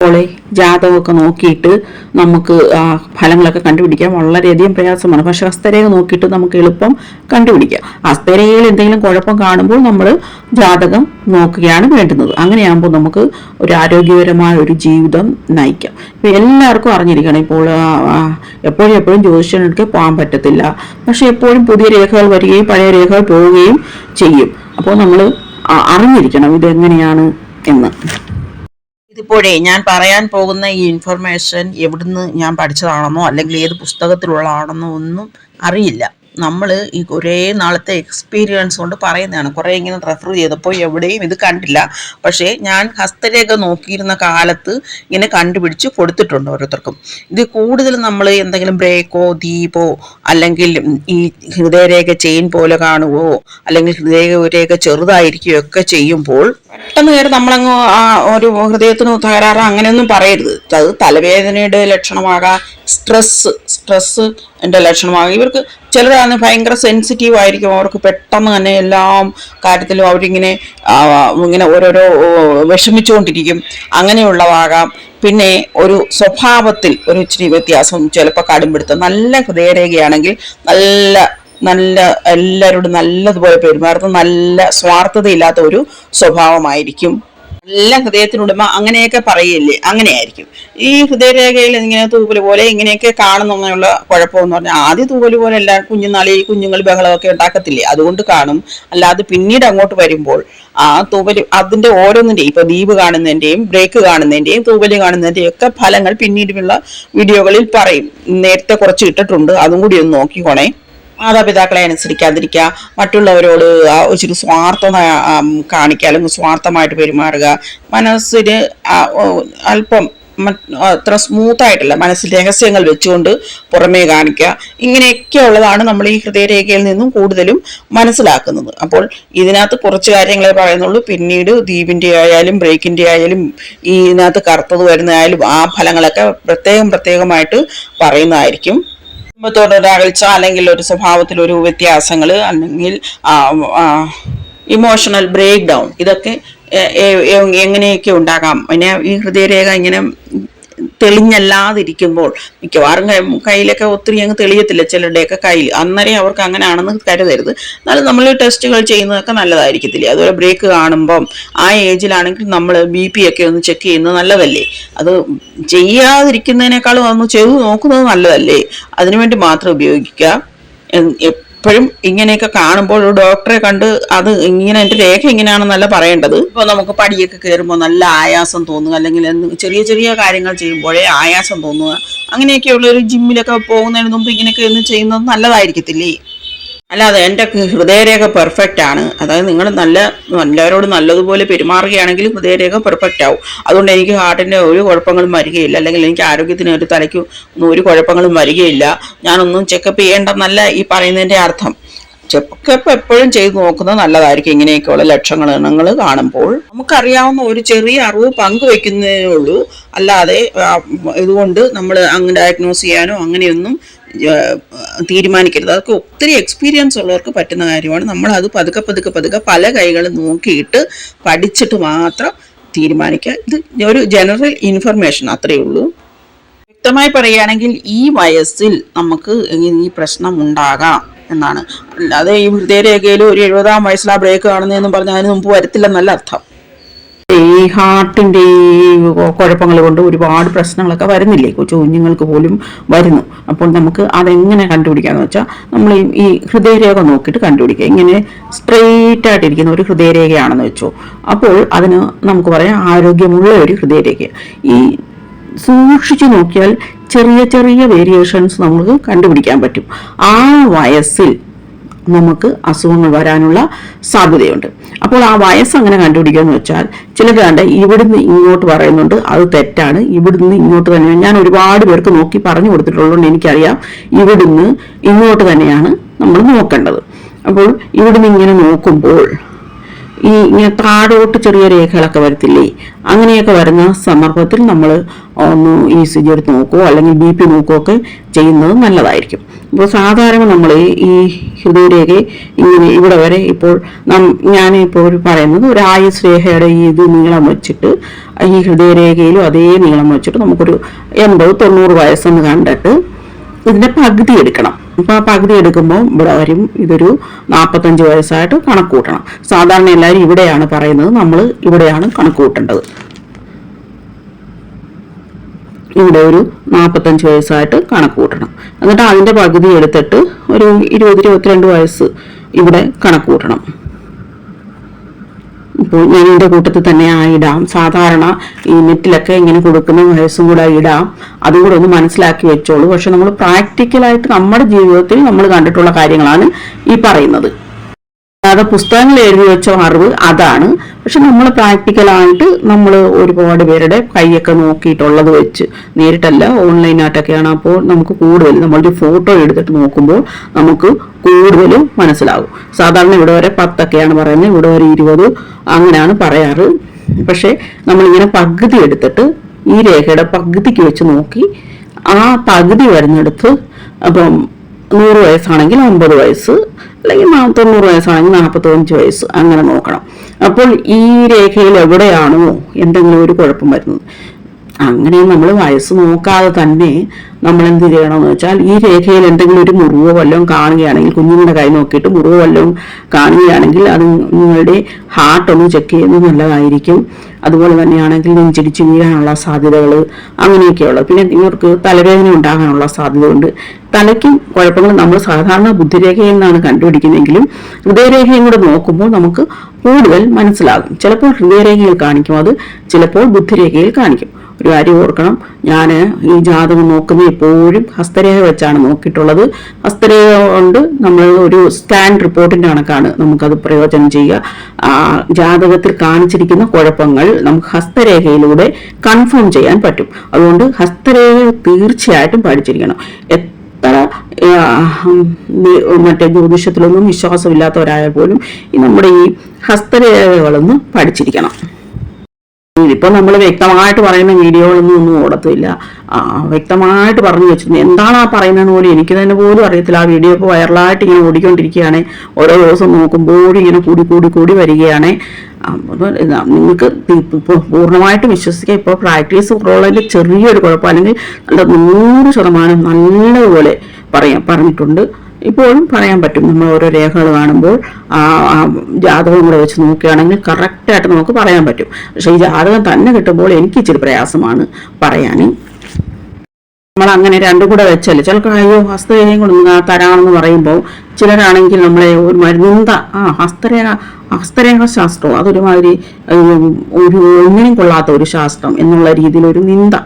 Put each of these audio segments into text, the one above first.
പോലെ ജാതകമൊക്കെ നോക്കിയിട്ട് നമുക്ക് ഫലങ്ങളൊക്കെ കണ്ടുപിടിക്കാൻ വളരെയധികം പ്രയാസമാണ്. പക്ഷെ ഹസ്തരേഖ നോക്കിയിട്ട് നമുക്ക് എളുപ്പം കണ്ടുപിടിക്കാം. ഹസ്തരേഖയിൽ എന്തെങ്കിലും കുഴപ്പം കാണുമ്പോൾ നമ്മൾ ജാതകം നോക്കുകയാണ് വേണ്ടുന്നത്. അങ്ങനെയാകുമ്പോൾ നമുക്ക് ഒരു ആരോഗ്യപരമായ ഒരു ജീവിതം നയിക്കാം. ഇപ്പം എല്ലാവർക്കും അറിഞ്ഞിരിക്കണം, ഇപ്പോൾ എപ്പോഴും ജ്യോതിഷത്തിനടുത്ത് പോകാൻ പറ്റത്തില്ല. പക്ഷെ എപ്പോഴും പുതിയ രേഖകൾ വരികയും പഴയ രേഖകൾ പോവുകയും ചെയ്യും. അപ്പോൾ നമ്മൾ അറിഞ്ഞിരിക്കണം ഇതെങ്ങനെയാണ് എന്ന്. ഇതിപ്പോഴേ ഞാൻ പറയാൻ പോകുന്ന ഈ ഇൻഫർമേഷൻ എവിടുന്ന് ഞാൻ പഠിച്ചതാണെന്നോ അല്ലെങ്കിൽ ഏത് പുസ്തകത്തിലുള്ളതാണെന്നോ ഒന്നും അറിയില്ല. നമ്മൾ ഈ കുറേ നാളത്തെ എക്സ്പീരിയൻസ് കൊണ്ട് പറയുന്നതാണ്. കുറേ ഇങ്ങനെ റെഫർ ചെയ്തപ്പോൾ എവിടെയും ഇത് കണ്ടില്ല. പക്ഷേ ഞാൻ ഹസ്തരേഖ നോക്കിയിരുന്ന കാലത്ത് ഇങ്ങനെ കണ്ടുപിടിച്ച് കൊടുത്തിട്ടുണ്ട് ഓരോരുത്തർക്കും. ഇത് കൂടുതൽ നമ്മൾ എന്തെങ്കിലും ബ്രേക്കോ ദീപോ അല്ലെങ്കിൽ ഈ ഹൃദയരേഖ ചെയിൻ പോലെ കാണുകയോ അല്ലെങ്കിൽ ഹൃദയരേഖ ചെറുതായിരിക്കുകയോ ഒക്കെ ചെയ്യുമ്പോൾ പെട്ടെന്ന് കയറി നമ്മളങ്ങ് ഒരു ഹൃദയത്തിന് തകരാറ് അങ്ങനെയൊന്നും പറയരുത്. അത് തലവേദനയുടെ ലക്ഷണമാകാം, സ്ട്രെസ് എൻ്റെ ലക്ഷണമാകാം. ഇവർക്ക് ചിലരാണ് ഭയങ്കര സെൻസിറ്റീവ് ആയിരിക്കും. അവർക്ക് പെട്ടെന്ന് തന്നെ എല്ലാം കാര്യത്തിലും അവരിങ്ങനെ ഓരോരോ വിഷമിച്ചുകൊണ്ടിരിക്കും. അങ്ങനെയുള്ളതാകാം. പിന്നെ ഒരു സ്വഭാവത്തിൽ ഒരു ഇച്ചിരി വ്യത്യാസം, ചിലപ്പോൾ കടുംപിടുത്തം. നല്ല ഹൃദയരേഖയാണെങ്കിൽ നല്ല എല്ലാവരോടും നല്ലതുപോലെ പെരുമാറുന്ന, നല്ല സ്വാർത്ഥതയില്ലാത്ത ഒരു സ്വഭാവമായിരിക്കും. നല്ല ഹൃദയത്തിനുടമ അങ്ങനെയൊക്കെ പറയില്ലേ, അങ്ങനെയായിരിക്കും. ഈ ഹൃദയരേഖയിൽ ഇങ്ങനെ തൂവല് പോലെ ഇങ്ങനെയൊക്കെ കാണുന്നുള്ള കുഴപ്പമെന്ന് പറഞ്ഞാൽ ആദ്യം തൂവല് പോലെ എല്ലാ കുഞ്ഞുങ്ങൾ ബഹളമൊക്കെ ഉണ്ടാക്കത്തില്ലേ, അതുകൊണ്ട് കാണും. അല്ലാതെ പിന്നീട് അങ്ങോട്ട് വരുമ്പോൾ ആ തൂവല് അതിന്റെ ഓരോന്നിന്റെയും, ഇപ്പൊ ദീപ് കാണുന്നതിന്റെയും ബ്രേക്ക് കാണുന്നതിന്റെയും തൂവല് കാണുന്നതിന്റെയും ഒക്കെ ഫലങ്ങൾ പിന്നീടുള്ള വീഡിയോകളിൽ പറയും. നേരത്തെ കുറച്ച് ഇട്ടിട്ടുണ്ട്, അതും കൂടി ഒന്ന് നോക്കിക്കോണേ. മാതാപിതാക്കളെ അനുസരിക്കാതിരിക്കുക, മറ്റുള്ളവരോട് ഇച്ചിരി സ്വാർത്ഥത കാണിക്കുക അല്ലെങ്കിൽ സ്വാർത്ഥമായിട്ട് പെരുമാറുക, മനസ്സിന് അല്പം അത്ര സ്മൂത്തായിട്ടല്ല, മനസ്സിൽ രഹസ്യങ്ങൾ വെച്ചുകൊണ്ട് പുറമേ കാണിക്കുക. ഇങ്ങനെയൊക്കെ ഉള്ളതാണ് നമ്മൾ ഈ ഹൃദയരേഖയിൽ നിന്നും കൂടുതലും മനസ്സിലാക്കുന്നത്. അപ്പോൾ ഇതിനകത്ത് കുറച്ച് കാര്യങ്ങളെ പറയുന്നുള്ളൂ. പിന്നീട് ദീപിൻ്റെ ആയാലും ബ്രേക്കിൻ്റെ ആയാലും ഈ ഇതിനകത്ത് കറുത്തത് വരുന്നതായാലും ആ ഫലങ്ങളൊക്കെ പ്രത്യേകമായിട്ട് പറയുന്നതായിരിക്കും. കുടുംബത്തോടൊരകൽച്ച അല്ലെങ്കിൽ ഒരു സ്വഭാവത്തിൽ ഒരു വ്യത്യാസങ്ങൾ അല്ലെങ്കിൽ ഇമോഷണൽ ബ്രേക്ക് ഡൗൺ, ഇതൊക്കെ എങ്ങനെയൊക്കെ ഉണ്ടാകാം. പിന്നെ ഈ ഹൃദയരേഖ ഇങ്ങനെ തെളിഞ്ഞല്ലാതിരിക്കുമ്പോൾ മിക്കവാറും കയ്യിലൊക്കെ ഒത്തിരി അങ്ങ് തെളിയത്തില്ല ചിലരുടെയൊക്കെ കയ്യിൽ. അന്നേരം അവർക്ക് അങ്ങനെയാണെന്ന് കരുതരുത്. എന്നാലും നമ്മൾ ടെസ്റ്റുകൾ ചെയ്യുന്നതൊക്കെ നല്ലതായിരിക്കത്തില്ലേ. അതുപോലെ ബ്രേക്ക് കാണുമ്പം ആ ഏജിലാണെങ്കിൽ നമ്മൾ BP ഒക്കെ ഒന്ന് ചെക്ക് ചെയ്യുന്നത് നല്ലതല്ലേ. അത് ചെയ്യാതിരിക്കുന്നതിനേക്കാളും ഒന്ന് ചെയ്ത് നോക്കുന്നത് നല്ലതല്ലേ. അതിനുവേണ്ടി മാത്രം ഉപയോഗിക്കുക. എപ്പോഴും ഇങ്ങനെയൊക്കെ കാണുമ്പോൾ ഒരു ഡോക്ടറെ കണ്ട് അത് ഇങ്ങനെ എൻ്റെ രേഖ ഇങ്ങനെയാണെന്നല്ല പറയേണ്ടത്. ഇപ്പോൾ നമുക്ക് പടിയൊക്കെ കയറുമ്പോൾ നല്ല ആയാസം തോന്നുക, അല്ലെങ്കിൽ ചെറിയ കാര്യങ്ങൾ ചെയ്യുമ്പോഴേ ആയാസം തോന്നുക, അങ്ങനെയൊക്കെയുള്ള ഒരു ജിമ്മിലൊക്കെ പോകുന്നതിന് മുമ്പ് ഇങ്ങനെയൊക്കെ ഒന്ന് ചെയ്യുന്നത് നല്ലതായിരിക്കത്തില്ലേ. അല്ലാതെ എൻ്റെ ഹൃദയരേഖ പെർഫെക്റ്റ് ആണ്, അതായത് നിങ്ങൾ എല്ലാവരോടും നല്ലതുപോലെ പെരുമാറുകയാണെങ്കിൽ ഹൃദയരേഖ പെർഫെക്റ്റ് ആവും, അതുകൊണ്ട് എനിക്ക് ഹാർട്ടിൻ്റെ ഒരു കുഴപ്പങ്ങളും വരികയില്ല, അല്ലെങ്കിൽ എനിക്ക് ആരോഗ്യത്തിന് ഒരു തലയ്ക്ക് ഒരു കുഴപ്പങ്ങളും വരികയില്ല, ഞാനൊന്നും ചെക്കപ്പ് ചെയ്യേണ്ടെന്നല്ല ഈ പറയുന്നതിൻ്റെ അർത്ഥം. ചെക്കപ്പ് എപ്പോഴും ചെയ്ത് നോക്കുന്നത് നല്ലതായിരിക്കും. ഇങ്ങനെയൊക്കെയുള്ള ലക്ഷണങ്ങൾ കാണുമ്പോൾ നമുക്കറിയാവുന്ന ഒരു ചെറിയ അറിവ് പങ്കുവെക്കുന്നതേ ഉള്ളൂ. അല്ലാതെ ഇതുകൊണ്ട് നമ്മൾ അങ്ങ് ഡയഗ്നോസ് ചെയ്യാനോ അങ്ങനെയൊന്നും തീരുമാനിക്കരുത്. അതൊക്കെ ഒത്തിരി എക്സ്പീരിയൻസ് ഉള്ളവർക്ക് പറ്റുന്ന കാര്യമാണ്. നമ്മളത് പതുക്കെ പല കൈകൾ നോക്കിയിട്ട് പഠിച്ചിട്ട് മാത്രം തീരുമാനിക്കുക. ഇത് ഒരു ജനറൽ ഇൻഫർമേഷൻ അത്രയേ ഉള്ളൂ. വ്യക്തമായി പറയുകയാണെങ്കിൽ ഈ വയസ്സിൽ നമുക്ക് ഈ പ്രശ്നം ഉണ്ടാകാം എന്നാണ്. അല്ലാതെ ഈ ഹൃദയരേഖയിൽ ഒരു 70-ാം വയസ്സിലാ ബ്രേക്ക് കാണുന്നതെന്നും പറഞ്ഞാൽ അതിന് മുമ്പ് വരത്തില്ലെന്നല്ല അർത്ഥം. ഈ ഹാർട്ടിൻ്റെ ഈ കുഴപ്പങ്ങൾ കൊണ്ട് ഒരുപാട് പ്രശ്നങ്ങളൊക്കെ വരുന്നില്ലേ, കുഞ്ഞുങ്ങൾക്ക് പോലും വരുന്നു. അപ്പോൾ നമുക്ക് അതെങ്ങനെ കണ്ടുപിടിക്കാന്ന് വെച്ചാൽ നമ്മൾ ഈ ഹൃദയരേഖ നോക്കിയിട്ട് കണ്ടുപിടിക്കുക. ഇങ്ങനെ സ്ട്രെയിറ്റ് ആയിട്ടിരിക്കുന്ന ഒരു ഹൃദയരേഖയാണെന്ന് വെച്ചോ, അപ്പോൾ അതിന് നമുക്ക് പറയാം ആരോഗ്യമുള്ള ഒരു ഹൃദയരേഖ. ഈ സൂക്ഷിച്ചു നോക്കിയാൽ ചെറിയ വേരിയേഷൻസ് നമുക്ക് കണ്ടുപിടിക്കാൻ പറ്റും. ആ വയസ്സിൽ നമുക്ക് അസുഖങ്ങൾ വരാനുള്ള സാധ്യതയുണ്ട്. അപ്പോൾ ആ വയസ്സ് അങ്ങനെ കണ്ടുപിടിക്കുക വെച്ചാൽ ചിലർ കണ്ട് ഇവിടുന്ന് ഇങ്ങോട്ട് പറയുന്നുണ്ട്, അത് തെറ്റാണ്. ഇവിടുന്ന് ഇങ്ങോട്ട് തന്നെയാണ്. ഞാൻ ഒരുപാട് പേർക്ക് നോക്കി പറഞ്ഞു കൊടുത്തിട്ടുള്ളതുകൊണ്ട് എനിക്കറിയാം ഇവിടുന്ന് ഇങ്ങോട്ട് തന്നെയാണ് നമ്മൾ നോക്കേണ്ടത്. അപ്പോൾ ഇവിടുന്ന് ഇങ്ങനെ നോക്കുമ്പോൾ ഇങ്ങനെ താഴോട്ട് ചെറിയ രേഖകളൊക്കെ വരത്തില്ലേ, അങ്ങനെയൊക്കെ വരുന്ന സന്ദർഭത്തിൽ നമ്മൾ ഒന്ന് ECG എടുത്ത് നോക്കുകയോ അല്ലെങ്കിൽ BP നോക്കുകയോ ഒക്കെ ചെയ്യുന്നത് നല്ലതായിരിക്കും. ഇപ്പോൾ സാധാരണ നമ്മൾ ഈ ഹൃദയരേഖ ഇങ്ങനെ ഇവിടെ വരെ ഇപ്പോൾ ഞാനിപ്പോൾ പറയുന്നത് ഒരു ആയുസ് രേഖയുടെ ഇത് നീളം വെച്ചിട്ട് ഈ ഹൃദയരേഖയിലും അതേ നീളം വെച്ചിട്ട് നമുക്കൊരു 80-90 വയസ്സെന്ന് കണ്ടിട്ട് ഇതിന്റെ പകുതി എടുക്കണം. അപ്പൊ ആ പകുതി എടുക്കുമ്പോൾ ഇവിടെ വരും ഇതൊരു 45 വയസ്സായിട്ട് കണക്ക് കൂട്ടണം. സാധാരണ എല്ലാവരും ഇവിടെയാണ് പറയുന്നത്, നമ്മൾ ഇവിടെയാണ് കണക്ക് കൂട്ടേണ്ടത്. ഇവിടെ ഒരു 45 വയസ്സായിട്ട് കണക്ക് കൂട്ടണം. എന്നിട്ട് അതിന്റെ പകുതി എടുത്തിട്ട് ഒരു 20-22 വയസ്സ് ഇവിടെ കണക്ക് കൂട്ടണം. ഇപ്പോൾ ഞാൻ എൻ്റെ കൂട്ടത്തിൽ തന്നെ ഇടാം. സാധാരണ ഈ നെറ്റിലൊക്കെ ഇങ്ങനെ കൊടുക്കുന്ന വയസ്സും കൂടെ ഇടാം. അതും കൂടെ ഒന്ന് മനസ്സിലാക്കി വെച്ചോളൂ. പക്ഷെ നമ്മൾ പ്രാക്ടിക്കലായിട്ട് നമ്മുടെ ജീവിതത്തിൽ നമ്മൾ കണ്ടിട്ടുള്ള കാര്യങ്ങളാണ് ഈ പറയുന്നത്. അല്ലാതെ പുസ്തകങ്ങൾ എഴുതി വെച്ച അറിവ് അതാണ്. പക്ഷെ നമ്മൾ പ്രാക്ടിക്കലായിട്ട് നമ്മൾ ഒരുപാട് പേരുടെ കൈയൊക്കെ നോക്കിയിട്ടുള്ളത് വെച്ച്, നേരിട്ടല്ല ഓൺലൈനായിട്ടൊക്കെയാണ്. അപ്പോൾ നമുക്ക് കൂടുതൽ നമ്മളൊരു ഫോട്ടോ എടുത്തിട്ട് നോക്കുമ്പോൾ നമുക്ക് കൂടുതൽ മനസ്സിലാകും. സാധാരണ ഇവിടെ വരെ 10ഒക്കെയാണ് പറയുന്നത്, ഇവിടെ വരെ 20 അങ്ങനെയാണ് പറയാറ്. പക്ഷെ നമ്മളിങ്ങനെ പകുതി എടുത്തിട്ട് ഈ രേഖയുടെ പകുതിക്ക് വെച്ച് നോക്കി ആ പകുതി വരുന്നിടത്ത് അപ്പം 100 വയസ്സാണെങ്കിൽ 50 വയസ്സ്, അല്ലെങ്കിൽ 90 വയസ്സാണെങ്കിൽ 45 വയസ്സ്, അങ്ങനെ നോക്കണം. അപ്പോൾ ഈ രേഖയിൽ എവിടെയാണോ എന്തെങ്കിലും ഒരു കുഴപ്പം വരുന്നത്, അങ്ങനെ നമ്മൾ വയസ്സ് നോക്കാതെ തന്നെ നമ്മൾ എന്ത് ചെയ്യണമെന്ന് വെച്ചാൽ ഈ രേഖയിൽ എന്തെങ്കിലും ഒരു മുറിവോ വല്ലതും കാണുകയാണെങ്കിൽ, കുഞ്ഞുങ്ങളുടെ കൈ നോക്കിയിട്ട് മുറിവോ വല്ലതും കാണുകയാണെങ്കിൽ അത് നിങ്ങളുടെ ഹാർട്ട് ഒന്ന് ചെക്ക് ചെയ്യുന്നത് നല്ലതായിരിക്കും. അതുപോലെ തന്നെയാണെങ്കിൽ നെഞ്ചിടിച്ച് വീഴാനുള്ള സാധ്യതകൾ അങ്ങനെയൊക്കെയുള്ളത്. പിന്നെ നിങ്ങൾക്ക് തലവേദന ഉണ്ടാകാനുള്ള സാധ്യതയുണ്ട്. തലയ്ക്കും കുഴപ്പങ്ങൾ നമ്മൾ സാധാരണ ബുദ്ധിരേഖയിൽ നിന്നാണ് കണ്ടുപിടിക്കുന്നതെങ്കിലും ഹൃദയരേഖയും കൂടെ നോക്കുമ്പോൾ നമുക്ക് കൂടുതൽ മനസ്സിലാകും. ചിലപ്പോൾ ഹൃദയരേഖയിൽ കാണിക്കും, അത് ചിലപ്പോൾ ബുദ്ധിരേഖയിൽ കാണിക്കും. ഒരു കാര്യം ഓർക്കണം, ഞാൻ ഈ ജാതകം നോക്കുന്നത് എപ്പോഴും ഹസ്തരേഖ വെച്ചാണ് നോക്കിയിട്ടുള്ളത്. ഹസ്തരേഖ കൊണ്ട് നമ്മൾ ഒരു സ്കാൻ റിപ്പോർട്ടിന്റെ കണക്കാണ് നമുക്കത് പ്രയോജനം ചെയ്യുക. ജാതകത്തിൽ കാണിച്ചിരിക്കുന്ന കുഴപ്പങ്ങൾ നമുക്ക് ഹസ്തരേഖയിലൂടെ കൺഫേം ചെയ്യാൻ പറ്റും. അതുകൊണ്ട് ഹസ്തരേഖ തീർച്ചയായിട്ടും പഠിച്ചിരിക്കണം. മറ്റേ ജ്യോതിഷത്തിലൊന്നും വിശ്വാസമില്ലാത്തവരായാൽ പോലും നമ്മുടെ ഈ ഹസ്തരേഖകളൊന്ന് പഠിച്ചിരിക്കണം. ഇതിപ്പോൾ നമ്മൾ വ്യക്തമായിട്ട് പറയുന്ന വീഡിയോകളൊന്നും ഓടത്തില്ല. വ്യക്തമായിട്ട് പറഞ്ഞു വെച്ചിരുന്നു. എന്താണ് ആ പറയുന്നതെന്ന് പോലും എനിക്ക് തന്നെ പോലും അറിയത്തില്ല. ആ വീഡിയോ ഇപ്പോൾ വൈറലായിട്ട് ഇങ്ങനെ ഓടിക്കൊണ്ടിരിക്കുകയാണ്. ഓരോ ദിവസം നോക്കുമ്പോഴും ഇങ്ങനെ കൂടി വരികയാണ്. നിങ്ങൾക്ക് പൂർണ്ണമായിട്ടും വിശ്വസിക്കുക. ഇപ്പോൾ പ്രാക്ടീസ് കുറവുള്ളതിൻ്റെ ചെറിയൊരു കുഴപ്പം, അല്ലെങ്കിൽ നല്ല 100% നല്ലതുപോലെ പറഞ്ഞിട്ടുണ്ട്. ഇപ്പോഴും പറയാൻ പറ്റും. നമ്മൾ ഓരോ രേഖകൾ കാണുമ്പോൾ ജാതകം കൂടെ വെച്ച് നോക്കുകയാണെങ്കിൽ കറക്റ്റായിട്ട് നമുക്ക് പറയാൻ പറ്റും. പക്ഷെ ഈ ജാതകം തന്നെ കിട്ടുമ്പോൾ എനിക്ക് ഇച്ചിരി പ്രയാസമാണ് പറയാൻ. നമ്മൾ അങ്ങനെ രണ്ടും കൂടെ വെച്ചല്ലേ ചിലർക്ക് അയ്യോ ഹസ്തരേഖയും കൂടെ തരാമെന്ന് പറയുമ്പോൾ ചിലരാണെങ്കിൽ നമ്മളെ ഒരു നിന്ദ ഹസ്തരേഖ ശാസ്ത്രം അതൊരുമാതിരി ഒരു ഒന്നിനും കൊള്ളാത്ത ഒരു ശാസ്ത്രം എന്നുള്ള രീതിയിൽ ഒരു നിന്ദ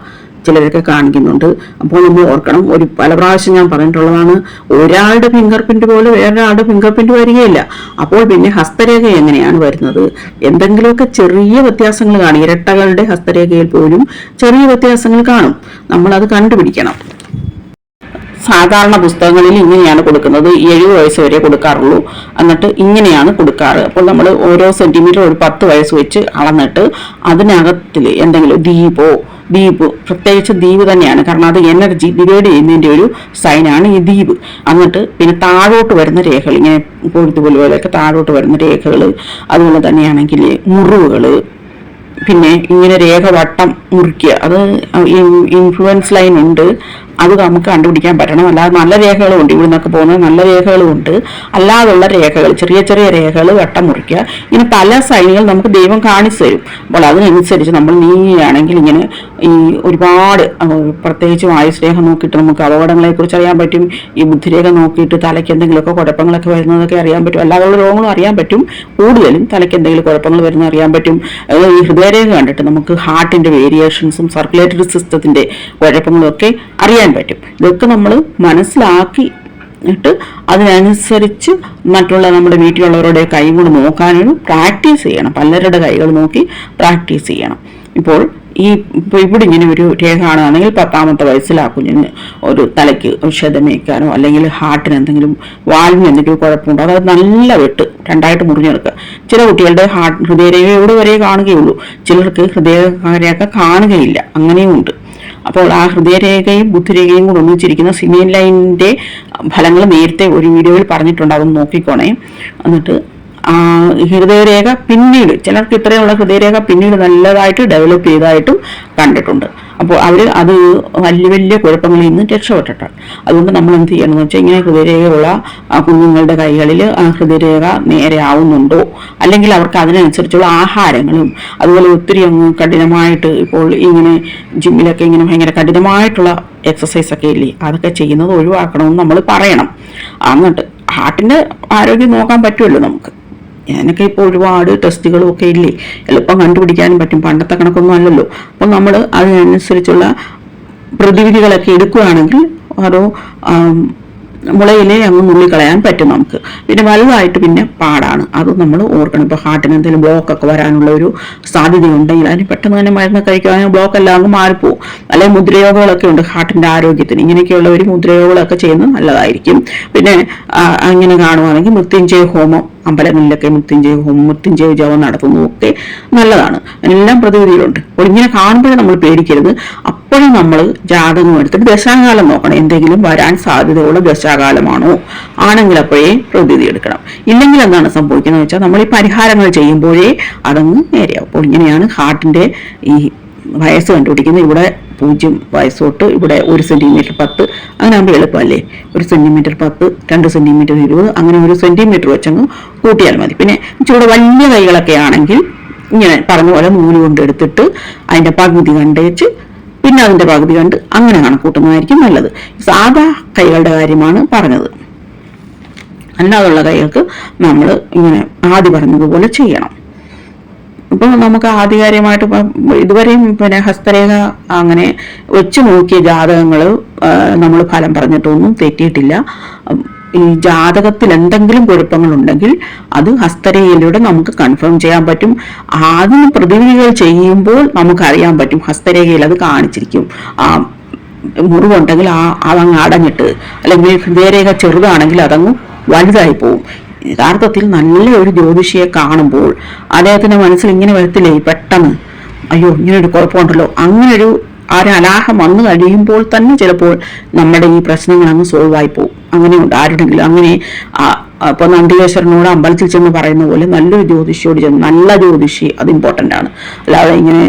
ചിലരൊക്കെ കാണിക്കുന്നുണ്ട്. അപ്പോൾ നമ്മൾ ഓർക്കണം, പല പ്രാവശ്യം ഞാൻ പറഞ്ഞിട്ടുള്ളതാണ്, ഒരാളുടെ ഫിംഗർ പ്രിന്റ് പോലെ വേറൊരാളുടെ ഫിംഗർ പ്രിന്റ് വരികയില്ല. അപ്പോൾ പിന്നെ ഹസ്തരേഖ എങ്ങനെയാണ് വരുന്നത്? എന്തെങ്കിലുമൊക്കെ ചെറിയ വ്യത്യാസങ്ങൾ കാണും. ഇരട്ടകളുടെ ഹസ്തരേഖയിൽ പോലും ചെറിയ വ്യത്യാസങ്ങൾ കാണും. നമ്മളത് കണ്ടുപിടിക്കണം. സാധാരണ പുസ്തകങ്ങളിൽ ഇങ്ങനെയാണ് കൊടുക്കുന്നത്. 70 വയസ്സ് വരെ കൊടുക്കാറുള്ളൂ. എന്നിട്ട് ഇങ്ങനെയാണ് കൊടുക്കാറ്. അപ്പോൾ നമ്മൾ ഓരോ സെന്റിമീറ്റർ ഒരു 10 വയസ്സ് വെച്ച് അളന്നിട്ട് അതിനകത്തിൽ എന്തെങ്കിലും ദ്വീപ് പ്രത്യേകിച്ച് ദ്വീപ് തന്നെയാണ്, കാരണം അത് എനർജി ഡിവൈഡ് ചെയ്യുന്നതിൻ്റെ ഒരു സൈനാണ് ഈ ദ്വീപ്. എന്നിട്ട് പിന്നെ താഴോട്ട് വരുന്ന രേഖകൾ, ഇങ്ങനെ പോലൊക്കെ താഴോട്ട് വരുന്ന രേഖകൾ, അതുപോലെ തന്നെയാണെങ്കിൽ മുറിവുകൾ, പിന്നെ ഇങ്ങനെ രേഖ വട്ടം മുറിക്കുക, അത് ഇൻഫ്ലുവൻസ് ലൈൻ ഉണ്ട്, അത് നമുക്ക് കണ്ടുപിടിക്കാൻ പറ്റണം. അല്ലാതെ നല്ല രേഖകളും ഉണ്ട്, ഇവിടെ നിന്നൊക്കെ പോകുന്നത് നല്ല രേഖകളും ഉണ്ട്. അല്ലാതുള്ള രേഖകൾ, ചെറിയ ചെറിയ രേഖകൾ വട്ടം മുറിക്കുക. ഇങ്ങനെ പല സൈനുകൾ നമുക്ക് ദൈവം കാണിച്ചു തരും. അപ്പോൾ അതിനനുസരിച്ച് നമ്മൾ നീങ്ങുകയാണെങ്കിൽ ഇങ്ങനെ ഈ ഒരുപാട് പ്രത്യേകിച്ചും ആയുസ്രേഖ നോക്കിയിട്ട് നമുക്ക് അപകടങ്ങളെക്കുറിച്ച് അറിയാൻ പറ്റും. ഈ ബുദ്ധിരേഖ നോക്കിയിട്ട് തലയ്ക്ക് എന്തെങ്കിലുമൊക്കെ കുഴപ്പങ്ങളൊക്കെ വരുന്നതൊക്കെ അറിയാൻ പറ്റും. അല്ലാതുള്ള രോഗങ്ങളും അറിയാൻ പറ്റും. കൂടുതലും തലയ്ക്ക് എന്തെങ്കിലും കുഴപ്പങ്ങൾ വരുന്നത് അറിയാൻ പറ്റും. ഈ ഹൃദയരേഖ കണ്ടിട്ട് നമുക്ക് ഹാർട്ടിന്റെ വേരിയേഷൻസും സർക്കുലേറ്ററി സിസ്റ്റത്തിന്റെ കുഴപ്പങ്ങളും ഒക്കെ അറിയാൻ പറ്റും. ഇതൊക്കെ നമ്മൾ മനസ്സിലാക്കിയിട്ട് അതിനനുസരിച്ച് മറ്റുള്ള നമ്മുടെ വീട്ടിലുള്ളവരുടെ കൈ കൊണ്ട് നോക്കാനും പ്രാക്ടീസ് ചെയ്യണം. പലരുടെ കൈകൾ നോക്കി പ്രാക്ടീസ് ചെയ്യണം. ഇപ്പോൾ ഇപ്പോൾ ഇവിടെ ഇങ്ങനെ ഒരു രേഖ കാണുകയാണെങ്കിൽ 10ാമത്തെ വയസ്സിൽ ആ കുഞ്ഞിന് ഒരു തലയ്ക്ക് ഒരു ക്ഷതമേൽക്കാനോ അല്ലെങ്കിൽ ഹാർട്ടിന് എന്തെങ്കിലും വാൽവിന് എന്തെങ്കിലും കുഴപ്പമുണ്ടോ, അതായത് നല്ല വെട്ട് 2ആയിട്ട് മുറിഞ്ഞെടുക്കുക. ചില കുട്ടികളുടെ ഹൃദയരേഖ ഇവിടെ വരെ കാണുകയുള്ളൂ, ചിലർക്ക് ഹൃദയരേഖ കാണുകയില്ല, അങ്ങനെയും ഉണ്ട്. അപ്പോൾ ആ ഹൃദയരേഖയും ബുദ്ധിരേഖയും കൂടെ ഒന്നിച്ചിരിക്കുന്ന സിമിയൻ ലൈനിന്റെ ഫലങ്ങൾ നേരത്തെ ഒരു വീഡിയോയിൽ പറഞ്ഞിട്ടുണ്ട്, അതൊന്ന് നോക്കിക്കോണേ. എന്നിട്ട് ഹൃദയരേഖ പിന്നീട് ചിലർക്ക് ഇത്രയുള്ള ഹൃദയരേഖ പിന്നീട് നല്ലതായിട്ട് ഡെവലപ്പ് ചെയ്തതായിട്ടും കണ്ടിട്ടുണ്ട്. അപ്പോൾ അവർ അത് വലിയ വലിയ കുഴപ്പങ്ങളിൽ നിന്ന് രക്ഷപ്പെട്ടിട്ടാണ്. അതുകൊണ്ട് നമ്മൾ എന്ത് ചെയ്യണമെന്ന് വെച്ചാൽ ഇങ്ങനെ ഹൃദയരേഖയുള്ള കുഞ്ഞുങ്ങളുടെ കൈകളിൽ ആ ഹൃദയരേഖ നേരെ ആവുന്നുണ്ടോ, അല്ലെങ്കിൽ അവർക്ക് അതിനനുസരിച്ചുള്ള ആഹാരങ്ങളും അതുപോലെ ഒത്തിരി അങ്ങ് കഠിനമായിട്ട് ഇപ്പോൾ ഇങ്ങനെ ജിമ്മിലൊക്കെ ഇങ്ങനെ ഭയങ്കര കഠിനമായിട്ടുള്ള എക്സസൈസ് ഒക്കെ ഇല്ലേ, അതൊക്കെ ചെയ്യുന്നത് ഒഴിവാക്കണമെന്ന് നമ്മൾ പറയണം. എന്നിട്ട് ഹാർട്ടിൻ്റെ ആരോഗ്യം നോക്കാൻ പറ്റുമല്ലോ നമുക്ക്. ഞാനൊക്കെ ഇപ്പോൾ ഒരുപാട് ടെസ്റ്റുകളും ഒക്കെ ഇല്ലേ, എളുപ്പം കണ്ടുപിടിക്കാനും പറ്റും, പണ്ടത്തെ കണക്കൊന്നും അല്ലല്ലോ. അപ്പം നമ്മൾ അതിനനുസരിച്ചുള്ള പ്രതിവിധികളൊക്കെ എടുക്കുകയാണെങ്കിൽ ഓരോ മുളയിലെ അങ്ങ് നുള്ളിക്കളയാൻ പറ്റും നമുക്ക്. പിന്നെ വലുതായിട്ട് പിന്നെ പാടാണ്, അത് നമ്മൾ ഓർക്കണം. ഇപ്പോൾ ഹാർട്ടിന് എന്തെങ്കിലും ബ്ലോക്കൊക്കെ വരാനുള്ള ഒരു സാധ്യതയുണ്ടെങ്കിൽ അതിന് പെട്ടെന്ന് തന്നെ മരുന്ന് കഴിക്കുവാനും ബ്ലോക്ക് എല്ലാം അങ്ങ് മാറിപ്പോവും. അല്ലെങ്കിൽ മുദ്രയോഗങ്ങളൊക്കെ ഉണ്ട് ഹാർട്ടിൻ്റെ ആരോഗ്യത്തിന്, ഇങ്ങനെയൊക്കെയുള്ള ഒരു മുദ്രയോഗങ്ങളൊക്കെ ചെയ്യുന്നത് നല്ലതായിരിക്കും. പിന്നെ അങ്ങനെ കാണുവാണെങ്കിൽ മൃത്യുഞ്ജയ ഹോമം, അമ്പലങ്ങളിലൊക്കെ മൃത്യുഞ്ജയ ജപം നടത്തുന്നതൊക്കെ നല്ലതാണ്. എല്ലാം പ്രതിവിധികളുണ്ട്. അപ്പോൾ ഇങ്ങനെ കാണുമ്പോഴേ നമ്മൾ പേടിക്കരുത്. അപ്പോഴും നമ്മൾ ജാതകം എടുത്തിട്ട് ദശാകാലം നോക്കണം, എന്തെങ്കിലും വരാൻ സാധ്യതയുള്ള ദശാകാലമാണോ, ആണെങ്കിൽ അപ്പോഴേ പ്രതിവിധി എടുക്കണം. ഇല്ലെങ്കിൽ എന്താണ് സംഭവിക്കുന്നത് വെച്ചാൽ നമ്മൾ ഈ പരിഹാരങ്ങൾ ചെയ്യുമ്പോഴേ അതങ്ങ് നേരെയാവും. അപ്പോൾ ഇങ്ങനെയാണ് ഹാർട്ടിൻ്റെ ഈ വയസ്സ് കണ്ടുപിടിക്കുന്നത്. ഇവിടെ 0 വയസ്സ് തൊട്ട് ഇവിടെ 1 സെന്റിമീറ്റർ 10, അങ്ങനെ ആകുമ്പോൾ എളുപ്പമല്ലേ. 1 സെന്റിമീറ്റർ 10, 2 സെന്റിമീറ്റർ 20, അങ്ങനെ 1 സെന്റിമീറ്റർ വെച്ചങ്ങ് കൂട്ടിയാൽ മതി. പിന്നെ ഇച്ചിരി വലിയ കൈകളൊക്കെ ആണെങ്കിൽ ഇങ്ങനെ പറഞ്ഞ പോലെ നൂല് കൊണ്ട് എടുത്തിട്ട് അതിൻ്റെ പകുതി കണ്ടേച്ച് പിന്നെ അതിൻ്റെ പകുതി കണ്ട് അങ്ങനെ കണക്കൂട്ടുന്നതായിരിക്കും നല്ലത്. സാധാ കൈകളുടെ കാര്യമാണ് പറഞ്ഞത്. അല്ലാതുള്ള കൈകൾക്ക് നമ്മൾ ഇങ്ങനെ ആദ്യം പറഞ്ഞതുപോലെ ചെയ്യണം. ഇപ്പോൾ നമുക്ക് ആധികാരികമായിട്ട് ഇതുവരെയും പിന്നെ ഹസ്തരേഖ അങ്ങനെ വെച്ച് നോക്കിയ ജാതകങ്ങൾ നമ്മൾ ഫലം പറഞ്ഞിട്ടൊന്നും തെറ്റിയിട്ടില്ല. ഈ ജാതകത്തിൽ എന്തെങ്കിലും കുഴപ്പങ്ങളുണ്ടെങ്കിൽ അത് ഹസ്തരേഖയിലൂടെ നമുക്ക് കൺഫേം ചെയ്യാൻ പറ്റും. ആദ്യം പ്രതിവിധികൾ ചെയ്യുമ്പോൾ നമുക്കറിയാൻ പറ്റും, ഹസ്തരേഖയിൽ അത് കാണിച്ചിരിക്കും. മുറിവുണ്ടെങ്കിൽ അതങ്ങ് അടഞ്ഞിട്ട്, അല്ലെങ്കിൽ ഹൃദയരേഖ ചെറുതാണെങ്കിൽ അതങ്ങ് വലുതായി പോവും. യഥാർത്ഥത്തിൽ നല്ല ഒരു ജ്യോതിഷിയെ കാണുമ്പോൾ അദ്ദേഹത്തിന്റെ മനസ്സിൽ ഇങ്ങനെ വരത്തില്ലേ പെട്ടെന്ന്, അയ്യോ ഇങ്ങനൊരു കുഴപ്പമുണ്ടല്ലോ, അങ്ങനൊരു അലാഹം വന്നു കഴിയുമ്പോൾ തന്നെ ചിലപ്പോൾ നമ്മുടെ ഈ പ്രശ്നങ്ങൾ അങ്ങ് സോൾവ് ആയി പോകും. അങ്ങനെയുണ്ട് ആരുടെങ്കിലും അങ്ങനെ. ഇപ്പൊ നന്ദികേശ്വരനോട് അമ്പലത്തിൽ ചെന്ന് പറയുന്ന പോലെ നല്ലൊരു ജ്യോതിഷിയോട് ചെന്ന്, നല്ല ജ്യോതിഷി അത് ഇമ്പോർട്ടൻ്റ് ആണ്. അല്ലാതെ ഇങ്ങനെ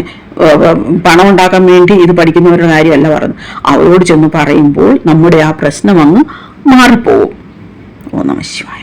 പണം ഉണ്ടാക്കാൻ വേണ്ടി ഇത് പഠിക്കുന്നവരുടെ കാര്യമല്ല പറഞ്ഞത്. അവരോട് ചെന്ന് പറയുമ്പോൾ നമ്മുടെ ആ പ്രശ്നം അങ്ങ് മാറിപ്പോകും. ഓ നമഃ ശിവായ.